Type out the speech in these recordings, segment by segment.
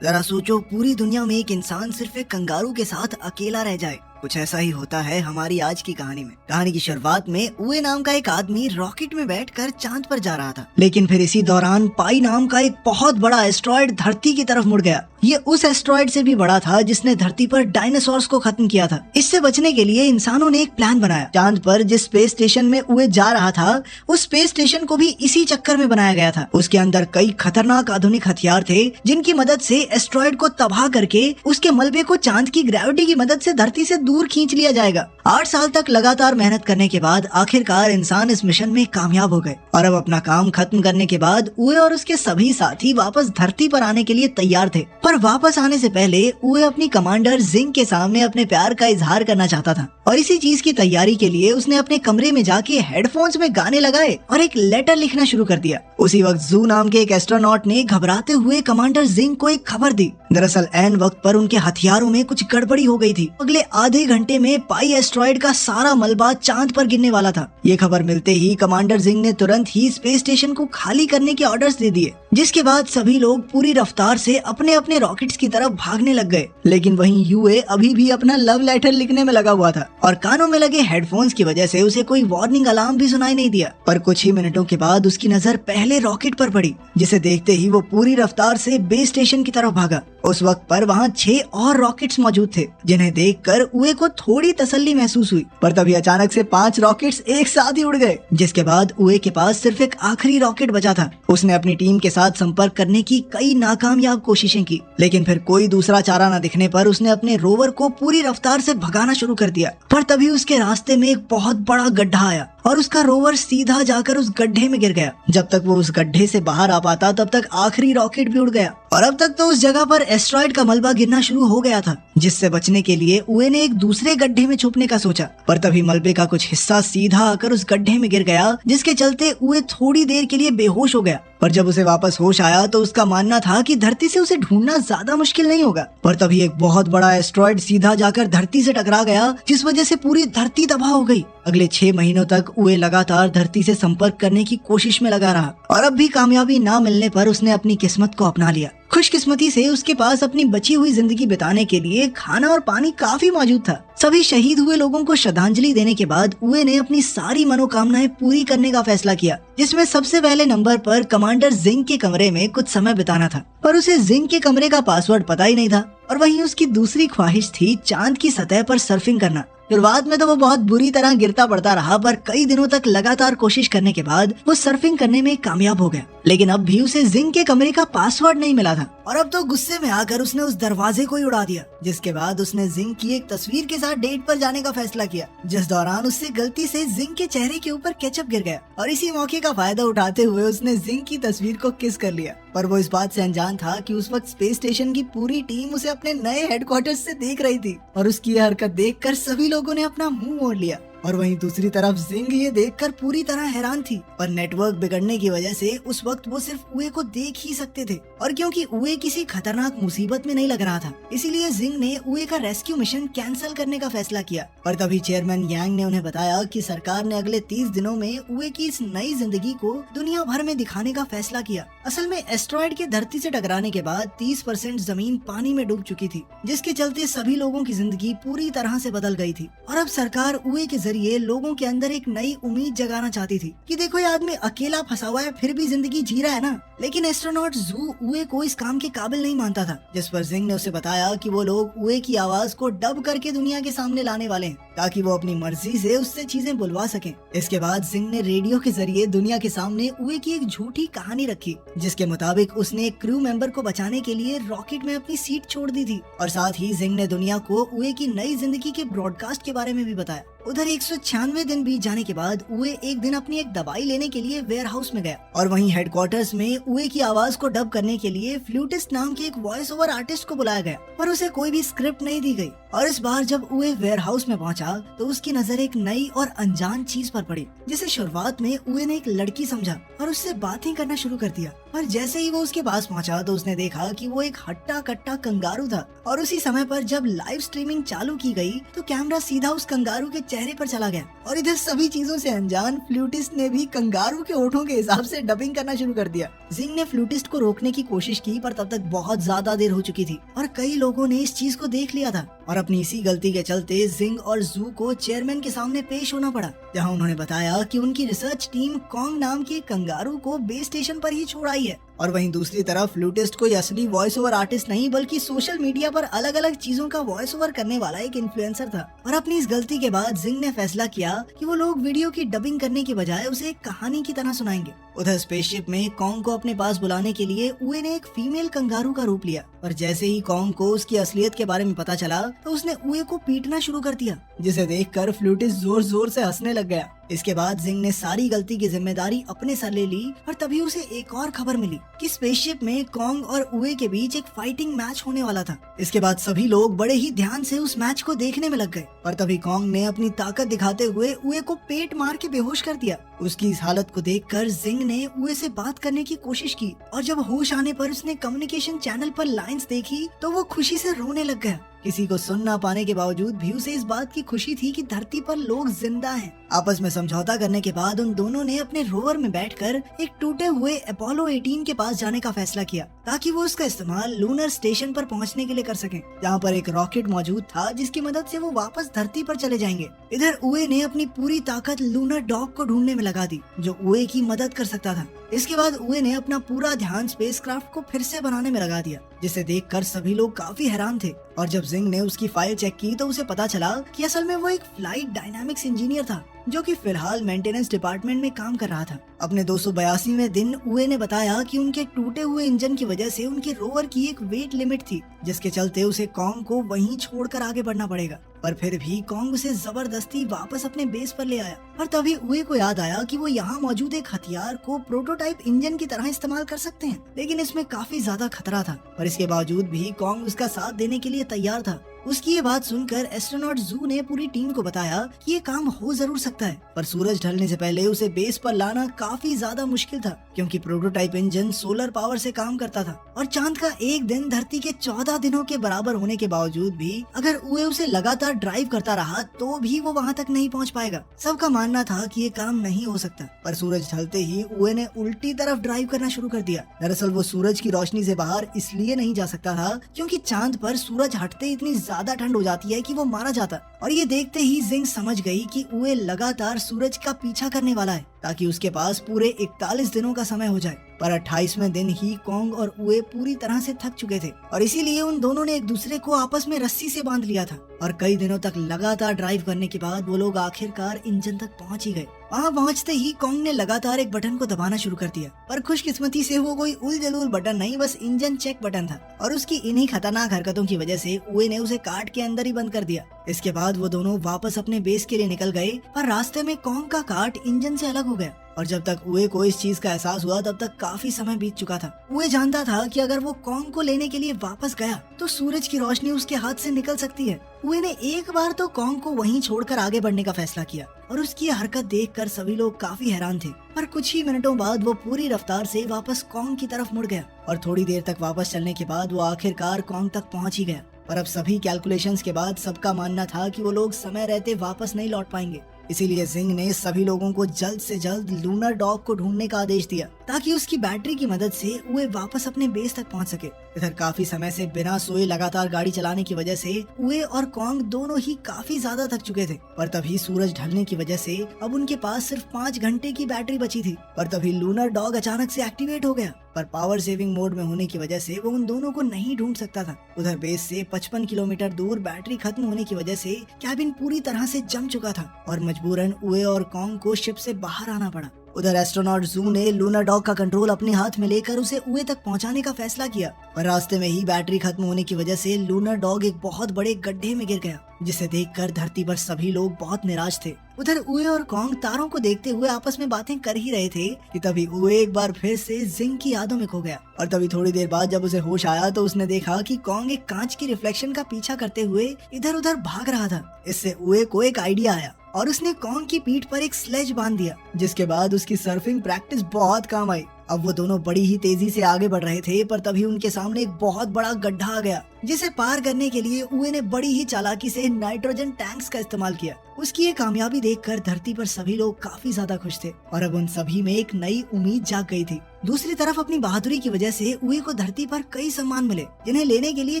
जरा सोचो, पूरी दुनिया में एक इंसान सिर्फ एक कंगारू के साथ अकेला रह जाए। कुछ ऐसा ही होता है हमारी आज की कहानी में। कहानी की शुरुआत में उए नाम का एक आदमी रॉकेट में बैठकर चांद पर जा रहा था, लेकिन फिर इसी दौरान पाई नाम का एक बहुत बड़ा एस्ट्रॉयड धरती की तरफ मुड़ गया। ये उस एस्ट्रॉयड से भी बड़ा था जिसने धरती पर डायनासोर्स को खत्म किया था। इससे बचने के लिए इंसानों ने एक प्लान बनाया। चांद पर जिस स्पेस स्टेशन में उए जा रहा था, उस स्पेस स्टेशन को भी इसी चक्कर में बनाया गया था। उसके अंदर कई खतरनाक आधुनिक हथियार थे जिनकी मदद से एस्ट्रॉयड को तबाह करके उसके मलबे को चांद की ग्रेविटी की मदद से धरती से दूर खींच लिया जाएगा। 8 साल तक लगातार मेहनत करने के बाद आखिरकार इंसान इस मिशन में कामयाब हो गए और अब अपना काम खत्म करने के बाद उए और उसके सभी साथी वापस धरती पर आने के लिए तैयार थे। पर वापस आने से पहले उए अपनी कमांडर जिंग के सामने अपने प्यार का इजहार करना चाहता था और इसी चीज की तैयारी के लिए उसने अपने कमरे में जाके हेडफोन्स में गाने लगाए और एक लेटर लिखना शुरू कर दिया। उसी वक्त जू नाम के एक एस्ट्रोनॉट ने घबराते हुए कमांडर जिंग को एक खबर दी। दरअसल ऐन वक्त पर उनके हथियारों में कुछ गड़बड़ी हो गई थी। अगले आधे घंटे में पाई एस्ट्रॉयड का सारा मलबा चांद पर गिरने वाला था। ये खबर मिलते ही कमांडर जिंग ने तुरंत ही स्पेस स्टेशन को खाली करने के ऑर्डर्स दे दिए, जिसके बाद सभी लोग पूरी रफ्तार से अपने अपने रॉकेट्स की तरफ भागने लग गए। लेकिन वहीं यूए अभी भी अपना लव लेटर लिखने में लगा हुआ था और कानों में लगे हेडफोन्स की वजह से उसे कोई वार्निंग अलार्म भी सुनाई नहीं दिया। पर कुछ ही मिनटों के बाद उसकी नजर पहले रॉकेट पर पड़ी, जिसे देखते ही वो पूरी रफ्तार से बेस स्टेशन की तरफ भागा। उस वक्त पर वहाँ 6 और रॉकेट्स मौजूद थे, जिन्हें देखकर उए को थोड़ी तसल्ली महसूस हुई। पर तभी अचानक से 5 रॉकेट्स एक साथ ही उड़ गए, जिसके बाद उए के पास सिर्फ एक आखिरी रॉकेट बचा था। उसने अपनी टीम के साथ संपर्क करने की कई नाकामयाब कोशिशें की, लेकिन फिर कोई दूसरा चारा न दिखने पर उसने अपने रोवर को पूरी रफ्तार से भगाना शुरू कर दिया। पर तभी उसके रास्ते में एक बहुत बड़ा गड्ढा आया और उसका रोवर सीधा जाकर उस गड्ढे में गिर गया। जब तक वो उस गड्ढे से बाहर आ पाता तब तक आखिरी रॉकेट भी उड़ गया और अब तक तो उस जगह पर एस्ट्रॉयड का मलबा गिरना शुरू हो गया था, जिससे बचने के लिए उए ने एक दूसरे गड्ढे में छुपने का सोचा। पर तभी मलबे का कुछ हिस्सा सीधा आकर उस गड्ढे में गिर गया, जिसके चलते उए थोड़ी देर के लिए बेहोश हो गया। पर जब उसे वापस होश आया तो उसका मानना था कि धरती से उसे ढूंढना ज्यादा मुश्किल नहीं होगा। पर तभी एक बहुत बड़ा एस्ट्रॉयड सीधा जाकर धरती से टकरा गया, जिस वजह से पूरी धरती तबाह हो गई। अगले 6 महीनों तक उए लगातार धरती से संपर्क करने की कोशिश में लगा रहा और अब भी कामयाबी न मिलने पर उसने अपनी किस्मत को अपना लिया। खुशकिस्मती से उसके पास अपनी बची हुई जिंदगी बिताने के लिए खाना और पानी काफी मौजूद था। सभी शहीद हुए लोगों को श्रद्धांजलि देने के बाद उए ने अपनी सारी मनोकामनाएं पूरी करने का फैसला किया, जिसमें सबसे पहले नंबर पर कमांडर जिंग के कमरे में कुछ समय बिताना था। पर उसे जिंग के कमरे का पासवर्ड पता ही नहीं था और वहीं उसकी दूसरी ख्वाहिश थी चांद की सतह पर सर्फिंग करना। शुरुआत में तो वो बहुत बुरी तरह गिरता पड़ता रहा, पर कई दिनों तक लगातार कोशिश करने के बाद वो सर्फिंग करने में कामयाब हो गया। लेकिन अब भी उसे जिंग के कमरे का पासवर्ड नहीं मिला था और अब तो गुस्से में आकर उसने उस दरवाजे को ही उड़ा दिया, जिसके बाद उसने जिंग की एक तस्वीर के साथ डेट पर जाने का फैसला किया, जिस दौरान उससे गलती से जिंग के चेहरे के ऊपर केचप गिर गया और इसी मौके का फायदा उठाते हुए उसने जिंग की तस्वीर को किस कर लिया। पर वो इस बात से अनजान था कि उस वक्त स्पेस स्टेशन की पूरी टीम उसे अपने नए हेडक्वार्टर्स से देख रही थी और उसकी यह हरकत देखकर सभी लोगों ने अपना मुंह मोड़ लिया। और वहीं दूसरी तरफ जिंग ये देखकर पूरी तरह हैरान थी। पर नेटवर्क बिगड़ने की वजह से उस वक्त वो सिर्फ उए को देख ही सकते थे और क्योंकि उए किसी खतरनाक मुसीबत में नहीं लग रहा था, इसीलिए जिंग ने उए का रेस्क्यू मिशन कैंसिल करने का फैसला किया। पर तभी चेयरमैन यांग ने उन्हें बताया कि सरकार ने अगले 30 दिनों में उए की इस नई जिंदगी को दुनिया भर में दिखाने का फैसला किया। असल में एस्ट्रॉयड के धरती से टकराने के बाद 30% जमीन पानी में डूब चुकी थी, जिसके चलते सभी लोगों की जिंदगी पूरी तरह से बदल गई थी और अब सरकार उए के जरिए लोगों के अंदर एक नई उम्मीद जगाना चाहती थी कि देखो ये आदमी अकेला फंसा हुआ है फिर भी जिंदगी जी रहा है ना। लेकिन एस्ट्रोनॉट जू उए को इस काम के काबिल नहीं मानता था, जिस पर जिंग ने उसे बताया कि वो लोग उए की आवाज को डब करके दुनिया के सामने लाने वाले हैं ताकि वो अपनी मर्जी से उससे चीजें बुलवा सकें। इसके बाद जिंग ने रेडियो के जरिए दुनिया के सामने उए की एक झूठी कहानी रखी, जिसके मुताबिक उसने एक क्रू मेंबर को बचाने के लिए रॉकेट में अपनी सीट छोड़ दी थी और साथ ही जिंग ने दुनिया को उए की नई जिंदगी के ब्रॉडकास्ट के बारे में भी बताया। उधर 196 दिन बीत जाने के बाद उए एक दिन अपनी एक दवाई लेने के लिए वेयर हाउस में गया और वहीं हेडक्वार्टर्स में उए की आवाज को डब करने के लिए फ्लूटिस्ट नाम के एक वॉइस ओवर आर्टिस्ट को बुलाया गया, पर उसे कोई भी स्क्रिप्ट नहीं दी गई। और इस बार जब उए वेयर हाउस में पहुंचा तो उसकी नजर एक नई और अनजान चीज पर पड़ी, जिसे शुरुआत में उए ने एक लड़की समझा और उससे बातें करना शुरू कर दिया। पर जैसे ही वो उसके पास पहुंचा तो उसने देखा कि वो एक हट्टा कट्टा कंगारू था। और उसी समय पर जब लाइव स्ट्रीमिंग चालू की गई तो कैमरा सीधा उस कंगारू के चेहरे पर चला गया और इधर सभी चीजों से अनजान फ्लूटिस्ट ने भी कंगारू के होठों के हिसाब से डबिंग करना शुरू कर दिया। जिंग ने फ्लूटिस्ट को रोकने की कोशिश की पर तब तक बहुत ज्यादा देर हो चुकी थी और कई लोगों ने इस चीज को देख लिया था और अपनी इसी गलती के चलते जिंग और जू को चेयरमैन के सामने पेश होना पड़ा, जहां उन्होंने बताया कि उनकी रिसर्च टीम कॉन्ग नाम के कंगारू को बेस स्टेशन पर ही छोड़ आई है। और वहीं दूसरी तरफ फ्लूटिस्ट कोई असली वॉइस ओवर आर्टिस्ट नहीं बल्कि सोशल मीडिया पर अलग अलग चीजों का वॉइस ओवर करने वाला एक इन्फ्लुएंसर था। और अपनी इस गलती के बाद जिंग ने फैसला किया कि वो लोग वीडियो की डबिंग करने की बजाय उसे एक कहानी की तरह सुनाएंगे। उधर स्पेसशिप में कॉन्ग को अपने पास बुलाने के लिए उए ने एक फीमेल कंगारू का रूप लिया और जैसे ही कॉन्ग को उसकी असलियत के बारे में पता चला तो उसने उए को पीटना शुरू कर दिया, जिसे देखकर फ्लूटिस्ट जोर जोर से हंसने लग गया। इसके बाद जिंग ने सारी गलती की जिम्मेदारी अपने सर ले ली और तभी उसे एक और खबर मिली कि स्पेसशिप में कॉन्ग और उए के बीच एक फाइटिंग मैच होने वाला था। इसके बाद सभी लोग बड़े ही ध्यान से उस मैच को देखने में लग गए पर तभी कॉन्ग ने अपनी ताकत दिखाते हुए उए को पेट मार के बेहोश कर दिया। उसकी इस हालत को देखकर जिंग ने उए से बात करने की कोशिश की और जब होश आने पर उसने कम्युनिकेशन चैनल पर लाइंस देखी तो वो खुशी से रोने लग गया। किसी को सुन ना पाने के बावजूद भी उसे इस बात की खुशी थी कि धरती पर लोग जिंदा हैं। आपस में समझौता करने के बाद उन दोनों ने अपने रोवर में बैठकर एक टूटे हुए अपोलो 18 के पास जाने का फैसला किया ताकि वो उसका इस्तेमाल लूनर स्टेशन पर पहुंचने के लिए कर सकें, जहां पर एक रॉकेट मौजूद था जिसकी मदद से वो वापस धरती पर चले जाएंगे। इधर उए ने अपनी पूरी ताकत लूनर डॉग को ढूंढने में लगा दी जो उए की मदद कर सकता था। इसके बाद उए ने अपना पूरा ध्यान स्पेसक्राफ्ट को फिर से बनाने में लगा दिया, जिसे देखकर सभी लोग काफी हैरान थे। और जब जिंग ने उसकी फाइल चेक की तो उसे पता चला कि असल में वो एक फ्लाइट डायनामिक्स इंजीनियर था जो कि फिलहाल मेंटेनेंस डिपार्टमेंट में काम कर रहा था। अपने 282वें दिन उए ने बताया कि उनके टूटे हुए इंजन की वजह से उनके रोवर की एक वेट लिमिट थी जिसके चलते उसे कॉन्ग को वहीं छोड़कर आगे बढ़ना पड़ेगा। पर फिर भी कॉन्ग उसे जबरदस्ती वापस अपने बेस पर ले आया और तभी उए को याद आया कि वो यहाँ मौजूद एक हथियार को प्रोटोटाइप इंजन की तरह इस्तेमाल कर सकते हैं, लेकिन इसमें काफी ज्यादा खतरा था। पर इसके बावजूद भी कॉन्ग उसका साथ देने के लिए तैयार था। उसकी ये बात सुनकर एस्ट्रोनॉट जू ने पूरी टीम को बताया कि ये काम हो जरूर सकता है पर सूरज ढलने से पहले उसे बेस पर लाना काफी ज्यादा मुश्किल था क्योंकि प्रोटोटाइप इंजन सोलर पावर से काम करता था और चांद का एक दिन धरती के 14 दिनों के बराबर होने के बावजूद भी अगर उए उसे लगातार ड्राइव करता रहा तो भी वो वहाँ तक नहीं पहुँच पाएगा। सबका मानना था कि ये काम नहीं हो सकता पर सूरज ढलते ही उए ने उल्टी तरफ ड्राइव करना शुरू कर दिया। दरअसल वो सूरज की रोशनी से बाहर इसलिए नहीं जा सकता था क्योंकि चांद पर सूरज हटते इतनी ज्यादा ठंड हो जाती है कि वो मारा जाता। और ये देखते ही जिंग समझ गई कि उए लगातार सूरज का पीछा करने वाला है ताकि उसके पास पूरे 41 दिनों का समय हो जाए। पर 28वें दिन ही कॉन्ग और उए पूरी तरह से थक चुके थे और इसीलिए उन दोनों ने एक दूसरे को आपस में रस्सी से बांध लिया था और कई दिनों तक लगातार ड्राइव करने के बाद वो लोग आखिरकार इंजन तक पहुंच ही गए। वहाँ पहुँचते ही कॉन्ग ने लगातार एक बटन को दबाना शुरू कर दिया पर खुशकिस्मती से वो कोई उल जलूल बटन नहीं बस इंजन चेक बटन था और उसकी इन्हीं खतरनाक हरकतों की वजह से उए ने उसे काट के अंदर ही बंद कर दिया। इसके बाद वो दोनों वापस अपने बेस के लिए निकल गए पर रास्ते में कॉन्ग का काट इंजन से अलग हो गया और जब तक उए को इस चीज का एहसास हुआ तब तक काफी समय बीत चुका था। उए जानता था कि अगर वो कॉन्ग को लेने के लिए वापस गया तो सूरज की रोशनी उसके हाथ से निकल सकती है। उए ने एक बार तो कॉन्ग को वहीं छोड़कर आगे बढ़ने का फैसला किया और उसकी हरकत देखकर सभी लोग काफी हैरान थे। पर कुछ ही मिनटों बाद वो पूरी रफ्तार से वापस कॉन्ग की तरफ मुड़ गया और थोड़ी देर तक वापस चलने के बाद वो आखिरकार कॉन्ग तक पहुंच ही गया। पर अब सभी कैलकुलेशंस के बाद सबका मानना था कि वो लोग समय रहते वापस नहीं लौट पाएंगे। इसीलिए जिंग ने सभी लोगों को जल्द से जल्द लूनर डॉग को ढूंढने का आदेश दिया ताकि उसकी बैटरी की मदद से उए वापस अपने बेस तक पहुंच सके। इधर काफी समय से बिना सोए लगातार गाड़ी चलाने की वजह से उए और कॉन्ग दोनों ही काफी ज्यादा थक चुके थे पर तभी सूरज ढलने की वजह से अब उनके पास सिर्फ 5 घंटे की बैटरी बची थी। पर तभी लूनर डॉग अचानक से एक्टिवेट हो गया पर पावर सेविंग मोड में होने की वजह से वो उन दोनों को नहीं ढूंढ सकता था। उधर बेस से 55 किलोमीटर दूर बैटरी खत्म होने की वजह से कैबिन पूरी तरह से जम चुका था और मजबूरन उए और कॉन्ग को शिप से बाहर आना पड़ा। उधर एस्ट्रोनॉट जू ने लूनर डॉग का कंट्रोल अपने हाथ में लेकर उसे उए तक पहुंचाने का फैसला किया पर रास्ते में ही बैटरी खत्म होने की वजह से लूनर डॉग एक बहुत बड़े गड्ढे में गिर गया जिसे देखकर धरती पर सभी लोग बहुत निराश थे। उधर उए और कॉन्ग तारों को देखते हुए आपस में बातें कर ही रहे थे कि तभी उए एक बार फिर से जिंग की यादों में खो गया और तभी थोड़ी देर बाद जब उसे होश आया तो उसने देखा कि कॉन्ग एक कांच की रिफ्लेक्शन का पीछा करते हुए इधर उधर भाग रहा था। इससे उए को एक आइडिया आया और उसने कॉन्ग की पीठ पर एक स्लेज बांध दिया जिसके बाद उसकी सर्फिंग प्रैक्टिस बहुत काम आई। अब वो दोनों बड़ी ही तेजी से आगे बढ़ रहे थे, पर तभी उनके सामने एक बहुत बड़ा गड्ढा आ गया, जिसे पार करने के लिए उए ने बड़ी ही चालाकी से नाइट्रोजन टैंक्स का इस्तेमाल किया। उसकी ये कामयाबी देखकर धरती पर सभी लोग काफी ज्यादा खुश थे और अब उन सभी में एक नई उम्मीद जाग गई थी। दूसरी तरफ अपनी बहादुरी की वजह से उए को धरती पर कई सम्मान मिले, जिन्हें लेने के लिए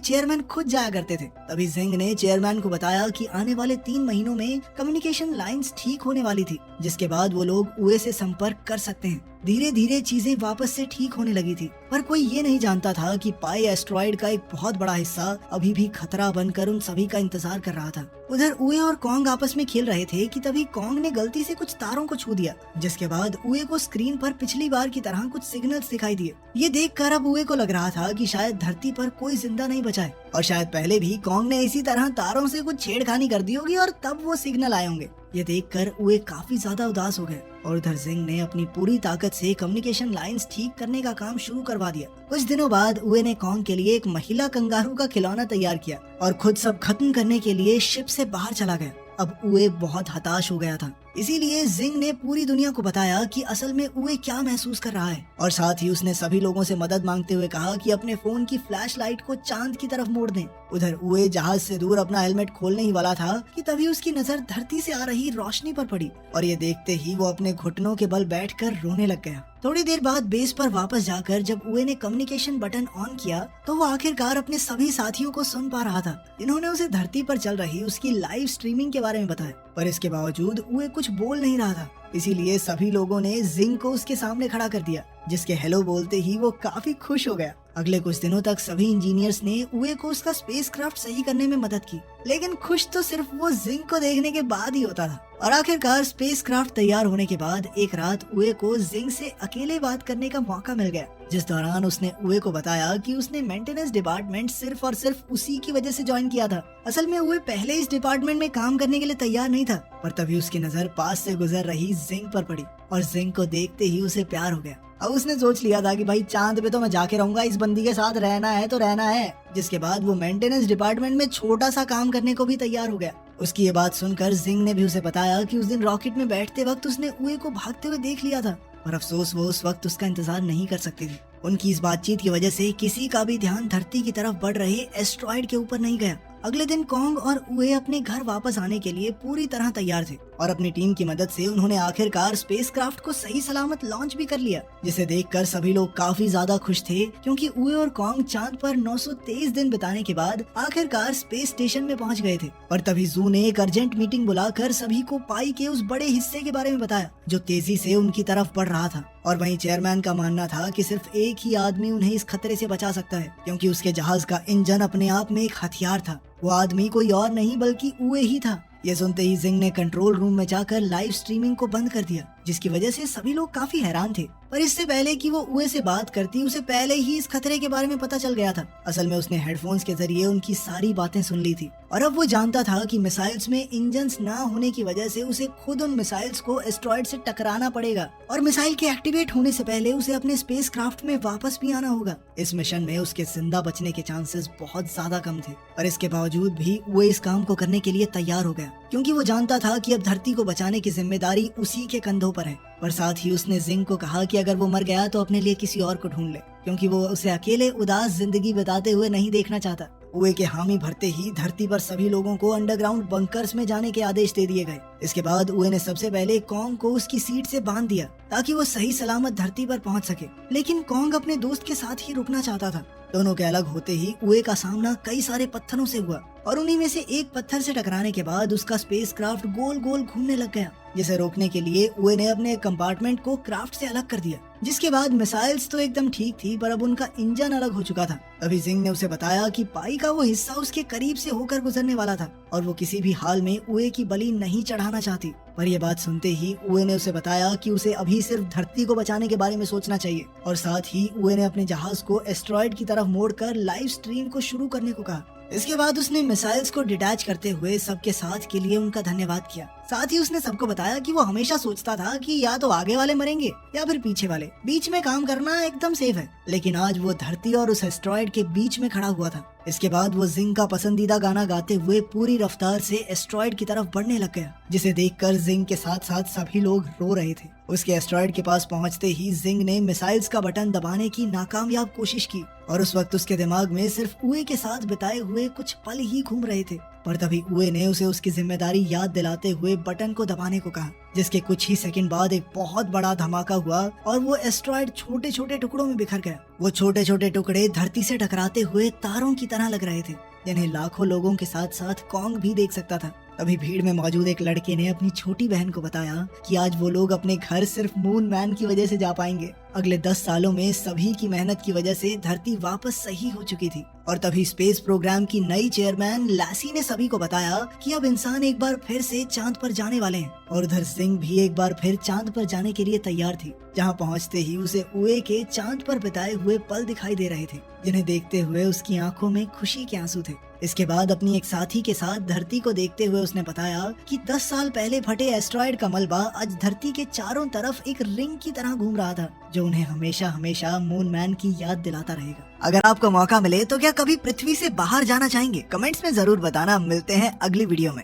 चेयरमैन खुद जाया करते थे। तभी जिंग ने चेयरमैन को बताया कि आने वाले 3 महीनों में कम्युनिकेशन लाइंस ठीक होने वाली थी, जिसके बाद वो लोग उए से संपर्क कर सकते हैं। धीरे धीरे चीजें वापस से ठीक होने लगी थी, पर कोई ये नहीं जानता था कि पाई एस्ट्रॉइड का एक बहुत बड़ा हिस्सा अभी भी खतरा बनकर उन सभी का इंतजार कर रहा था। उधर उए और कॉन्ग आपस में खेल रहे थे कि तभी कॉन्ग ने गलती से कुछ तारों को छू दिया, जिसके बाद उए को स्क्रीन पर पिछली बार की तरह कुछ सिग्नल्स दिखाई दिए। ये देखकर अब उए को लग रहा था कि शायद धरती पर कोई जिंदा नहीं बचा है और शायद पहले भी कॉन्ग ने इसी तरह तारों से कुछ छेड़खानी कर दी होगी और तब वो सिग्नल आए होंगे। ये देखकर उए काफी ज्यादा उदास हो गए और उधर जिंग ने अपनी पूरी ताकत से कम्युनिकेशन लाइंस ठीक करने का काम शुरू करवा दिया। कुछ दिनों बाद उए ने कॉन्ग के लिए एक महिला कंगारू का खिलौना तैयार किया और खुद सब खत्म करने के लिए शिप से बाहर चला गया। अब उए बहुत हताश हो गया था, इसीलिए जिंग ने पूरी दुनिया को बताया कि असल में उए क्या महसूस कर रहा है और साथ ही उसने सभी लोगों से मदद मांगते हुए कहा कि अपने फोन की फ्लैश लाइट को चांद की तरफ मोड़ दें। उधर उए जहाज से दूर अपना हेलमेट खोलने ही वाला था कि तभी उसकी नजर धरती से आ रही रोशनी पर पड़ी और ये देखते ही वो अपने घुटनों के बल बैठकर रोने लग गया। थोड़ी देर बाद बेस पर वापस जाकर जब उए ने कम्युनिकेशन बटन ऑन किया तो वो आखिरकार अपने सभी साथियों को सुन पा रहा था, जिन्होंने उसे धरती पर चल रही उसकी लाइव स्ट्रीमिंग के बारे में बताया। पर इसके बावजूद उए कुछ बोल नहीं रहा था, इसीलिए सभी लोगों ने जिंग को उसके सामने खड़ा कर दिया, जिसके हेलो बोलते ही वो काफी खुश हो गया। अगले कुछ दिनों तक सभी इंजीनियर्स ने उए को उसका स्पेसक्राफ्ट सही करने में मदद की, लेकिन खुश तो सिर्फ वो जिंग को देखने के बाद ही होता था। और आखिरकार स्पेसक्राफ्ट तैयार होने के बाद एक रात उए को जिंग से अकेले बात करने का मौका मिल गया, जिस दौरान उसने उए को बताया कि उसने मेंटेनेंस डिपार्टमेंट सिर्फ और सिर्फ उसी की वजह से ज्वाइन किया था। असल में उए पहले इस डिपार्टमेंट में काम करने के लिए तैयार नहीं था, पर तभी उसकी नजर पास से गुजर रही जिंग पर पड़ी और जिंग को देखते ही उसे प्यार हो गया। अब उसने सोच लिया था कि भाई चांद पे तो मैं जाके रहूंगा, इस बंदी के साथ रहना है तो रहना है। जिसके बाद वो मेंटेनेंस डिपार्टमेंट में छोटा सा काम करने को भी तैयार हो गया। उसकी ये बात सुनकर जिंग ने भी उसे बताया कि उस दिन रॉकेट में बैठते वक्त उसने उए को भागते हुए देख लिया था, पर अफसोस वो उस वक्त उसका इंतजार नहीं कर सकती थी। उनकी इस बातचीत की वजह से किसी का भी ध्यान धरती की तरफ बढ़ रहे एस्ट्रॉइड के ऊपर नहीं गया। अगले दिन कॉन्ग और उए अपने घर वापस आने के लिए पूरी तरह तैयार थे और अपनी टीम की मदद से उन्होंने आखिरकार स्पेसक्राफ्ट को सही सलामत लॉन्च भी कर लिया, जिसे देखकर सभी लोग काफी ज्यादा खुश थे, क्योंकि उए और कॉन्ग चांद पर 923 दिन बिताने के बाद आखिरकार स्पेस स्टेशन में पहुंच गए थे। और तभी जू ने एक अर्जेंट मीटिंग बुलाकर सभी को पाई के उस बड़े हिस्से के बारे में बताया जो तेजी से उनकी तरफ बढ़ रहा था। और वहीं चेयरमैन का मानना था कि सिर्फ एक ही आदमी उन्हें इस खतरे से बचा सकता है, क्योंकि उसके जहाज का इंजन अपने आप में एक हथियार था। वो आदमी कोई और नहीं बल्कि उए ही था। ये सुनते ही जिंग ने कंट्रोल रूम में जाकर लाइव स्ट्रीमिंग को बंद कर दिया, जिसकी वजह से सभी लोग काफी हैरान थे। पर इससे पहले कि वो उए से बात करती, उसे पहले ही इस खतरे के बारे में पता चल गया था। असल में उसने हेडफोन्स के जरिए उनकी सारी बातें सुन ली थी और अब वो जानता था कि मिसाइल्स में इंजन्स ना होने की वजह से उसे खुद उन मिसाइल्स को एस्ट्रॉइड से टकराना पड़ेगा और मिसाइल के एक्टिवेट होने से पहले उसे अपने स्पेसक्राफ्ट में वापस भी आना होगा। इस मिशन में उसके जिंदा बचने के चांसेस बहुत ज्यादा कम थे, पर इसके बावजूद भी वो इस काम को करने के लिए तैयार हो गया, क्योंकि वो जानता था कि अब धरती को बचाने की जिम्मेदारी उसी के कंधों पर है। पर साथ ही उसने जिंग को कहा कि अगर वो मर गया तो अपने लिए किसी और को ढूंढ ले, क्योंकि वो उसे अकेले उदास जिंदगी बिताते हुए नहीं देखना चाहता। उए के हामी भरते ही धरती पर सभी लोगों को अंडरग्राउंड बंकर्स में जाने के आदेश दे दिए गए। इसके बाद उए ने सबसे पहले कॉन्ग को उसकी सीट से बांध दिया ताकि वो सही सलामत धरती पर पहुंच सके, लेकिन कॉन्ग अपने दोस्त के साथ ही रुकना चाहता था। दोनों के अलग होते ही उए का सामना कई सारे पत्थरों से हुआ और उन्हीं में से एक पत्थर से टकराने के बाद उसका स्पेसक्राफ्ट गोल गोल घूमने लग गया, जिसे रोकने के लिए उए ने अपने कंपार्टमेंट को क्राफ्ट से अलग कर दिया। जिसके बाद मिसाइल्स तो एकदम ठीक थी, पर अब उनका इंजन अलग हो चुका था। अभी जिंग ने उसे बताया कि पाई का वो हिस्सा उसके करीब से होकर गुजरने वाला था और वो किसी भी हाल में उए की बलि नहीं चढ़ाना चाहती। पर यह बात सुनते ही उए ने उसे बताया कि उसे अभी सिर्फ धरती को बचाने के बारे में सोचना चाहिए और साथ ही उए ने अपने जहाज को एस्ट्रॉइड की तरफ मोड़कर लाइव स्ट्रीम को शुरू करने को कहा। इसके बाद उसने मिसाइल्स को डिटैच करते हुए सबके साथ के लिए उनका धन्यवाद किया। साथ ही उसने सबको बताया कि वो हमेशा सोचता था कि या तो आगे वाले मरेंगे या फिर पीछे वाले, बीच में काम करना एकदम सेफ है। लेकिन आज वो धरती और उस एस्ट्रॉइड के बीच में खड़ा हुआ था, इसके बाद वो जिंग का पसंदीदा गाना गाते हुए पूरी रफ्तार से एस्ट्रॉयड की तरफ बढ़ने लग गया, जिसे देखकर जिंग के साथ साथ सभी लोग रो रहे थे। उसके एस्ट्रॉयड के पास पहुंचते ही जिंग ने मिसाइल्स का बटन दबाने की नाकामयाब कोशिश की और उस वक्त उसके दिमाग में सिर्फ उए के साथ बिताए हुए कुछ पल ही घूम रहे थे। पर तभी उए ने उसे उसकी जिम्मेदारी याद दिलाते हुए बटन को दबाने को कहा, जिसके कुछ ही सेकंड बाद एक बहुत बड़ा धमाका हुआ और वो एस्ट्रॉयड छोटे छोटे टुकड़ों में बिखर गया। वो छोटे छोटे टुकड़े धरती से टकराते हुए तारों की तरह लग रहे थे, जिन्हें लाखों लोगों के साथ साथ कॉन्ग भी देख सकता था। तभी भीड़ में मौजूद एक लड़के ने अपनी छोटी बहन को बताया कि आज वो लोग अपने घर सिर्फ मून मैन की वजह से जा पाएंगे। अगले 10 सालों में सभी की मेहनत की वजह से धरती वापस सही हो चुकी थी। और तभी स्पेस प्रोग्राम की नई चेयरमैन लैसी ने सभी को बताया कि अब इंसान एक बार फिर से चांद पर जाने वाले हैं। और उधर सिंह भी एक बार फिर चांद पर जाने के लिए तैयार थी, जहां पहुंचते ही उसे उए के चांद पर बिताए हुए पल दिखाई दे रहे थे, जिन्हें देखते हुए उसकी आंखों में खुशी के आंसू थे। इसके बाद अपनी एक साथी के साथ धरती को देखते हुए उसने बताया कि 10 साल पहले फटे एस्ट्रॉयड का मलबा आज धरती के चारों तरफ एक रिंग की तरह घूम रहा था, जो उन्हें हमेशा हमेशा मून मैन की याद दिलाता रहेगा। अगर आपको मौका मिले तो क्या कभी पृथ्वी से बाहर जाना चाहेंगे? कमेंट्स में जरूर बताना। मिलते हैं अगली वीडियो में।